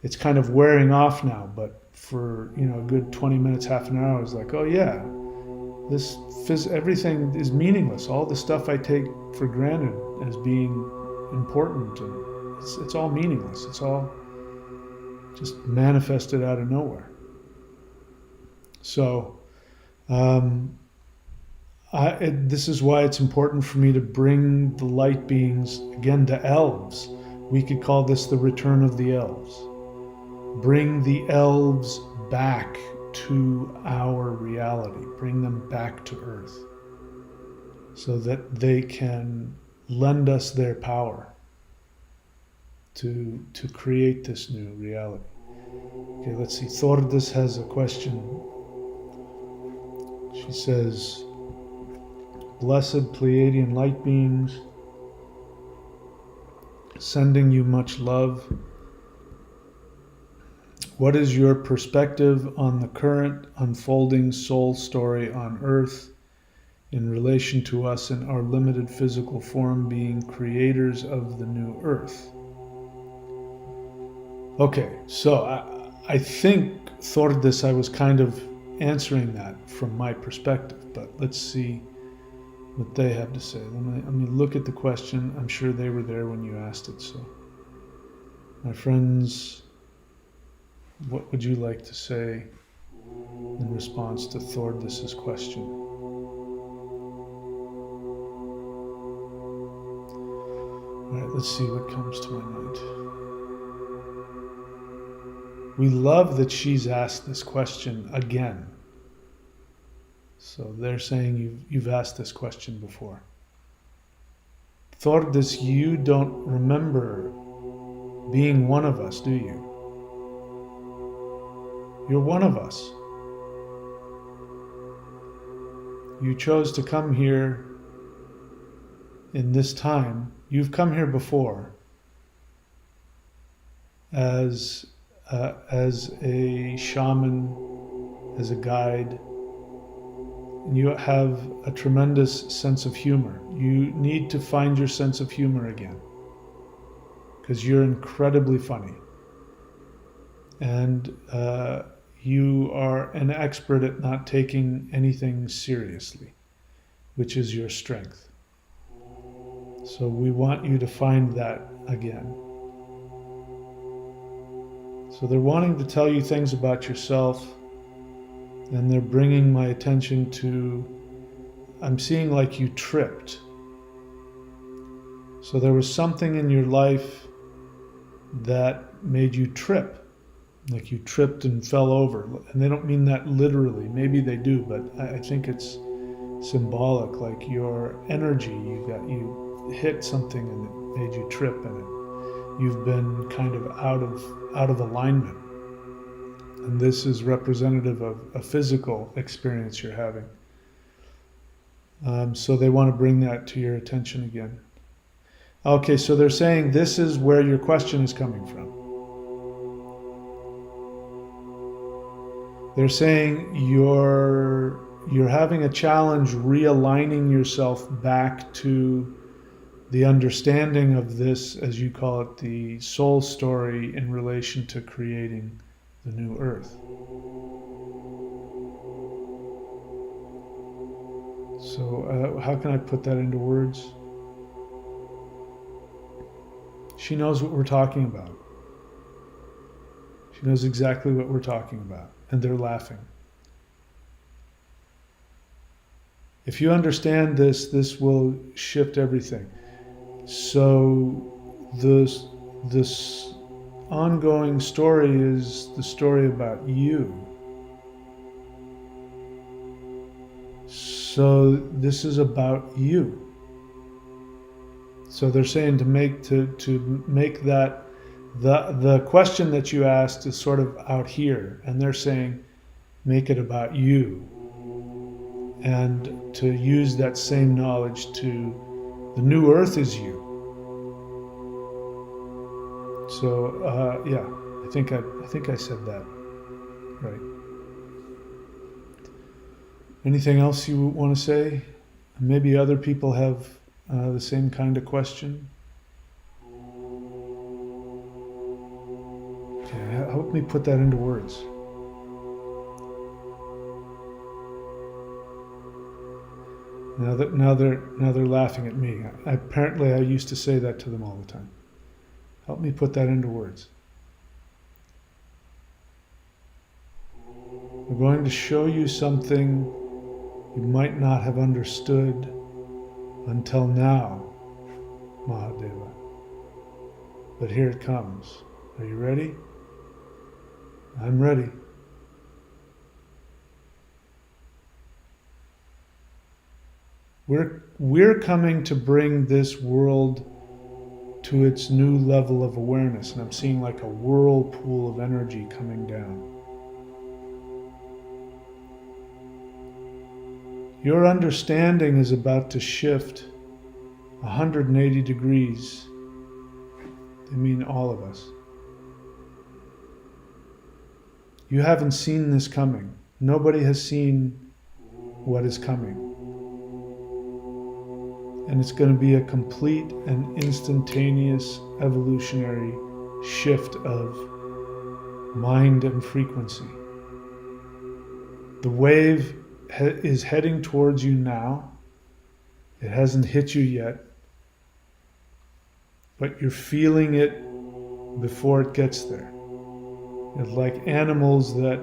it's kind of wearing off now, but for a good 20 minutes, half an hour, I was like, oh yeah, everything is meaningless. All the stuff I take for granted as being important, and it's all meaningless. It's all just manifested out of nowhere. So this is why it's important for me to bring the light beings again to elves. We could call this the return of the elves. Bring the elves back to our reality. Bring them back to Earth so that they can lend us their power to create this new reality. Okay, let's see. Thordis has a question. She says, Blessed Pleiadian light beings, sending you much love. What is your perspective on the current unfolding soul story on Earth in relation to us in our limited physical form being creators of the new Earth? Okay, so I think, Thordis, I was kind of answering that from my perspective, but let's see what they have to say. Let me look at the question. I'm sure they were there when you asked it. So, my friends, what would you like to say in response to Thordis's question? All right, let's see what comes to my mind. We love that she's asked this question again. So they're saying you've asked this question before. Thordis, you don't remember being one of us, do you? You're one of us. You chose to come here in this time. You've come here before as a shaman, as a guide. And you have a tremendous sense of humor. You need to find your sense of humor again, because you're incredibly funny. And you are an expert at not taking anything seriously, which is your strength. So we want you to find that again. So they're wanting to tell you things about yourself, and they're bringing my attention to, I'm seeing like you tripped. So there was something in your life that made you trip. Like you tripped and fell over. And they don't mean that literally. Maybe they do, but I think it's symbolic. Like your energy, you hit something and it made you trip, and you've been kind of out of alignment. And this is representative of a physical experience you're having. So they want to bring that to your attention again. Okay, so they're saying this is where your question is coming from. They're saying you're having a challenge realigning yourself back to the understanding of this, as you call it, the soul story in relation to creating the new Earth. So how can I put that into words? She knows what we're talking about. She knows exactly what we're talking about, and they're laughing. If you understand this, this will shift everything. So this ongoing story is the story about you. So this is about you. So they're saying to make that the question that you asked is sort of out here, and they're saying make it about you, and to use that same knowledge to the new Earth is you. So yeah, I think I said that right. Anything else you want to say? Maybe other people have the same kind of question. Okay, help me put that into words. Now they're laughing at me. Apparently, I used to say that to them all the time. Help me put that into words. We're going to show you something you might not have understood until now, Mahadeva. But here it comes. Are you ready? I'm ready. We're coming to bring this world to its new level of awareness, and I'm seeing like a whirlpool of energy coming down. Your understanding is about to shift 180 degrees. I mean all of us. You haven't seen this coming. Nobody has seen what is coming. And it's going to be a complete and instantaneous evolutionary shift of mind and frequency. The wave is heading towards you now. It hasn't hit you yet, but you're feeling it before it gets there. It's like animals that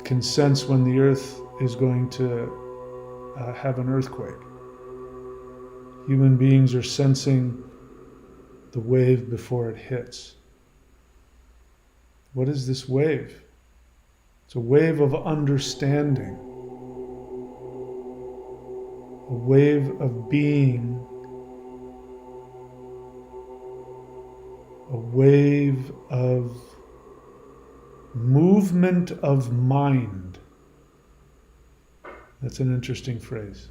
can sense when the earth is going to have an earthquake. Human beings are sensing the wave before it hits. What is this wave? It's a wave of understanding, a wave of being, a wave of movement of mind. That's an interesting phrase.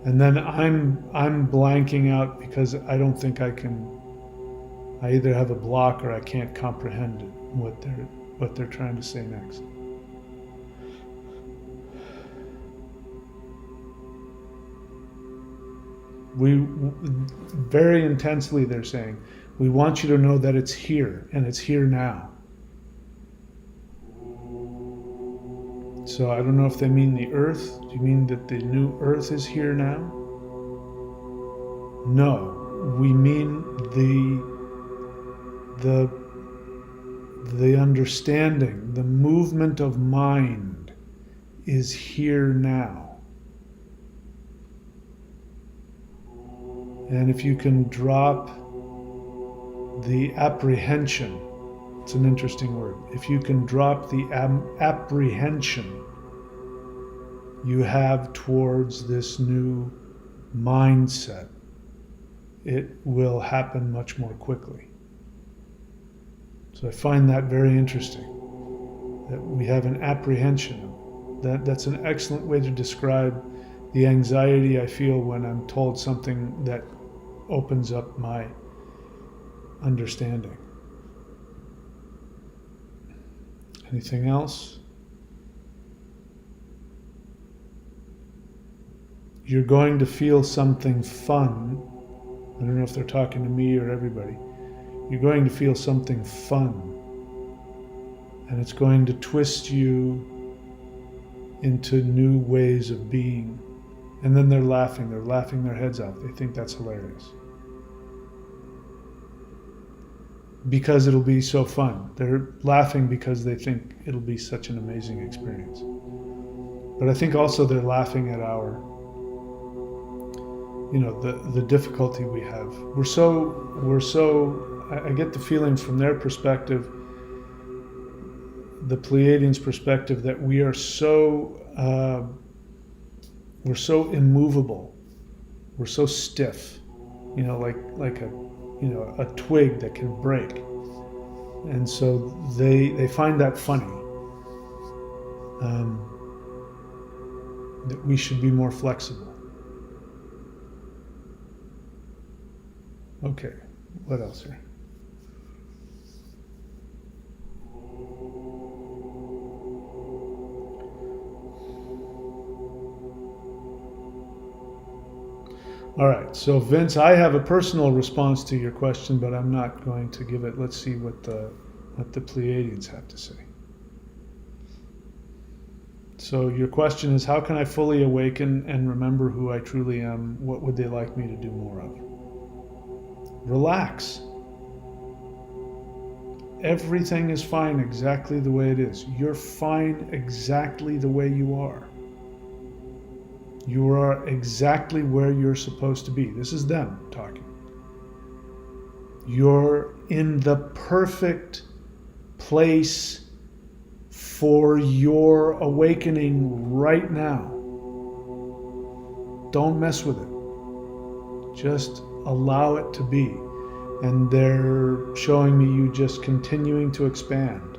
And then I'm blanking out because I don't think I either have a block or I can't comprehend what they're trying to say next. We very intensely they're saying, we want you to know that it's here and it's here now. So I don't know if they mean the earth. Do you mean that the new earth is here now? No, we mean the understanding, the movement of mind is here now. And if you can drop the apprehension, it's an interesting word. If you can drop the apprehension you have towards this new mindset, it will happen much more quickly. So I find that very interesting, that we have an apprehension. That's an excellent way to describe the anxiety I feel when I'm told something that opens up my understanding. Anything else? You're going to feel something fun. I don't know if they're talking to me or everybody. You're going to feel something fun. And it's going to twist you into new ways of being. And then they're laughing their heads off. They think that's hilarious. Because it'll be so fun. They're laughing because they think it'll be such an amazing experience. But I think also they're laughing at our, the difficulty we have. We're so, I get the feeling from their perspective, the Pleiadians' perspective, that we're so immovable. We're so stiff, like a twig that can break. And so they find that funny, that we should be more flexible. Okay, what else here? All right, so Vince, I have a personal response to your question, but I'm not going to give it. Let's see what the Pleiadians have to say. So your question is, how can I fully awaken and remember who I truly am? What would they like me to do more of? Relax. Everything is fine exactly the way it is. You're fine exactly the way you are. You are exactly where you're supposed to be. This is them talking. You're in the perfect place for your awakening right now. Don't mess with it. Just allow it to be. And they're showing me you just continuing to expand.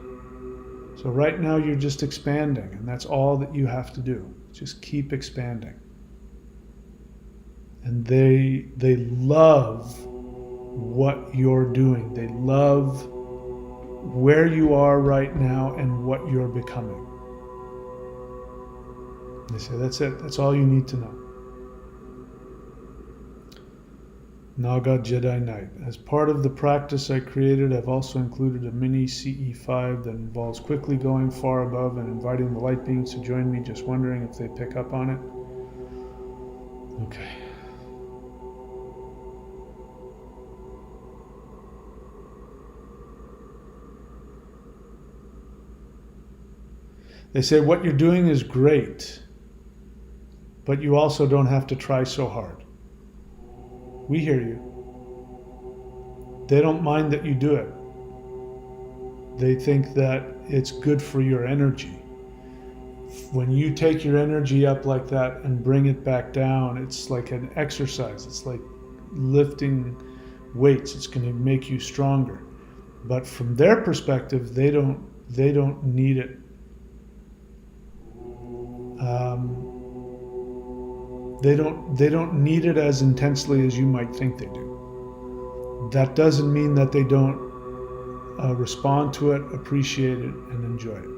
So right now you're just expanding, and that's all that you have to do. Just keep expanding. And they love what you're doing. They love where you are right now and what you're becoming. They say, that's it. That's all you need to know. Naga Jedi Knight. As part of the practice I created, I've also included a mini CE5 that involves quickly going far above and inviting the light beings to join me, just wondering if they pick up on it. Okay. They say what you're doing is great, but you also don't have to try so hard. We hear you. They don't mind that you do it. They think that it's good for your energy. When you take your energy up like that and bring it back down, it's like an exercise. It's like lifting weights. It's going to make you stronger. But from their perspective, they don't need it. They don't need it as intensely as you might think they do. That doesn't mean that they don't respond to it, appreciate it, and enjoy it.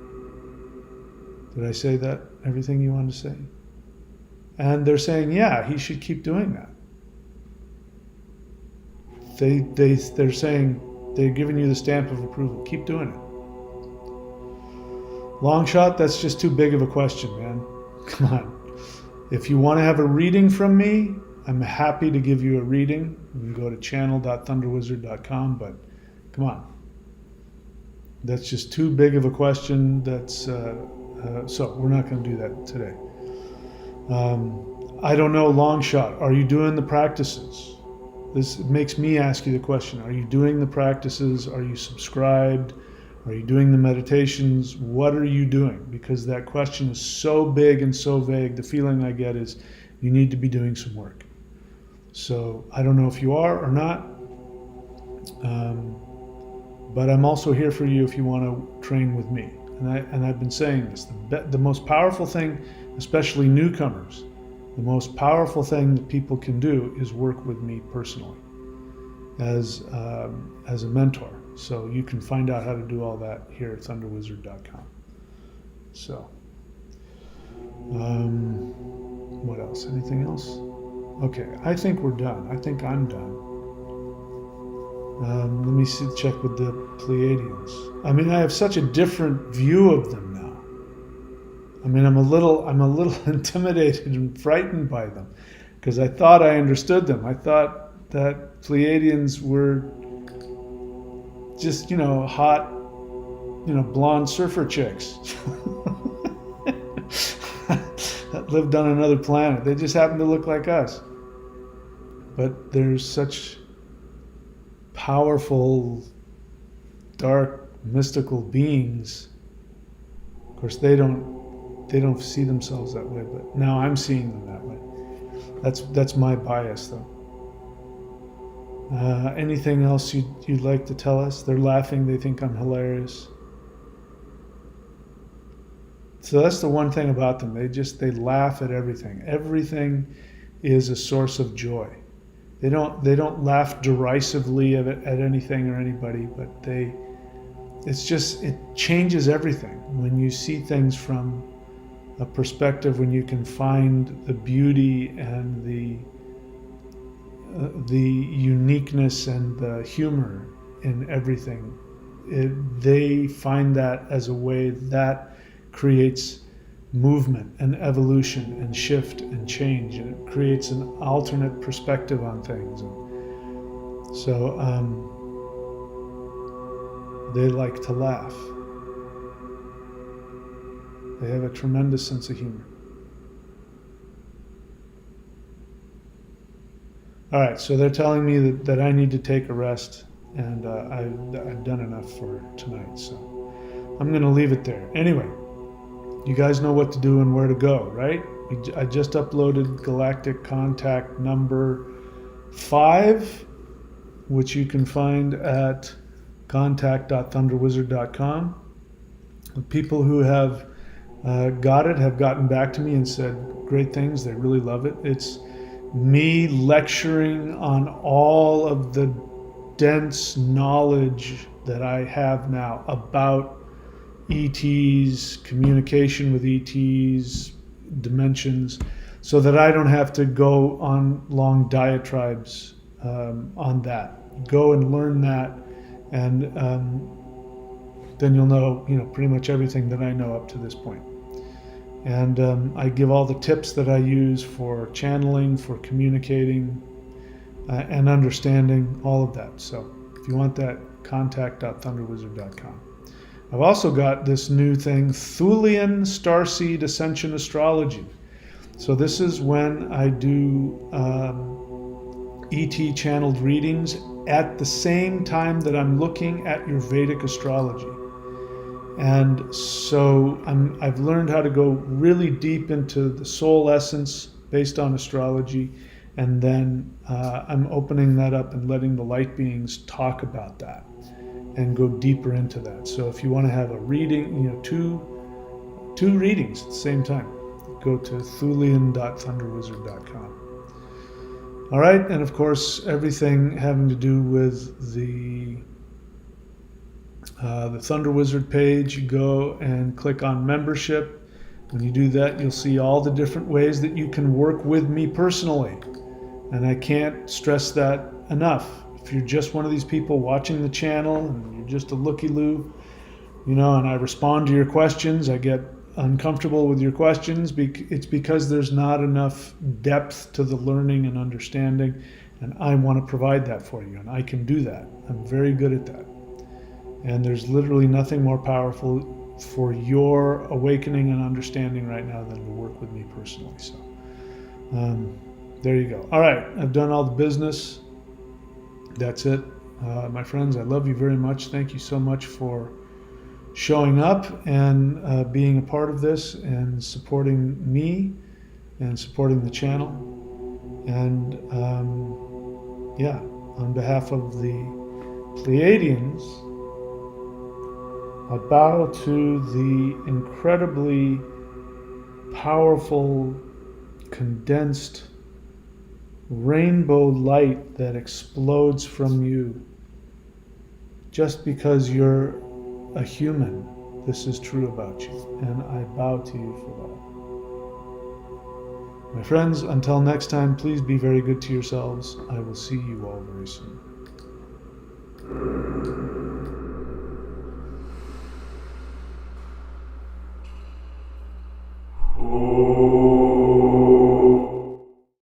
Did I say that? Everything you wanted to say? And they're saying, yeah, he should keep doing that. They're saying, they're giving you the stamp of approval. Keep doing it. Long shot, that's just too big of a question, man. Come on. If you want to have a reading from me, I'm happy to give you a reading. You can go to channel.thunderwizard.com, but come on. That's just too big of a question. So we're not going to do that today. I don't know, long shot. Are you doing the practices? This makes me ask you the question. Are you doing the practices? Are you subscribed? Are you doing the meditations? What are you doing? Because that question is so big and so vague. The feeling I get is you need to be doing some work. So I don't know if you are or not. But I'm also here for you if you want to train with me. And I've been saying this. The most powerful thing, especially newcomers, the most powerful thing that people can do is work with me personally as a mentor. So you can find out how to do all that here at thunderwizard.com. So, what else? Anything else? Okay, I think we're done. I think I'm done. Let me check with the Pleiadians. I mean, I have such a different view of them now. I mean, I'm a little intimidated and frightened by them because I thought I understood them. I thought that Pleiadians were just, hot, blonde surfer chicks that lived on another planet. They just happen to look like us. But there's such powerful, dark, mystical beings. Of course, they don't see themselves that way, but now I'm seeing them that way. That's my bias, though. Anything else you'd like to tell us? They're laughing. They think I'm hilarious. So that's the one thing about them. They laugh at everything. Everything is a source of joy. They don't laugh derisively at anything or anybody, but it changes everything when you see things from a perspective when you can find the beauty and the uniqueness and the humor in everything. They find that as a way that creates movement and evolution and shift and change, and it creates an alternate perspective on things. And so they like to laugh. They have a tremendous sense of humor. All right, so they're telling me that I need to take a rest, and I've done enough for tonight, so I'm going to leave it there. Anyway, you guys know what to do and where to go, right? I just uploaded Galactic Contact number 5, which you can find at contact.thunderwizard.com. The people who have got it have gotten back to me and said great things. They really love it. It's me lecturing on all of the dense knowledge that I have now about ETs, communication with ETs, dimensions, so that I don't have to go on long diatribes on that. Go and learn that, and then you'll know, pretty much everything that I know up to this point. And I give all the tips that I use for channeling, for communicating, and understanding all of that. So if you want that, contact.thunderwizard.com. I've also got this new thing, Thulian Starseed Ascension Astrology. So this is when I do ET channeled readings at the same time that I'm looking at your Vedic astrology. And so I've learned how to go really deep into the soul essence based on astrology, and then I'm opening that up and letting the light beings talk about that and go deeper into that. So if you want to have a reading, two readings at the same time, go to thulian.thunderwizard.com. All right, and of course everything having to do with the Thunder Wizard page, you go and click on membership. When you do that, you'll see all the different ways that you can work with me personally. And I can't stress that enough. If you're just one of these people watching the channel and you're just a looky-loo, and I respond to your questions, I get uncomfortable with your questions, it's because there's not enough depth to the learning and understanding, and I want to provide that for you, and I can do that. I'm very good at that. And there's literally nothing more powerful for your awakening and understanding right now than to work with me personally. So there you go. All right, I've done all the business. That's it. My friends, I love you very much. Thank you so much for showing up and being a part of this and supporting me and supporting the channel. And on behalf of the Pleiadians, I bow to the incredibly powerful, condensed rainbow light that explodes from you. Just because you're a human, this is true about you, and I bow to you for that. My friends, until next time, please be very good to yourselves. I will see you all very soon.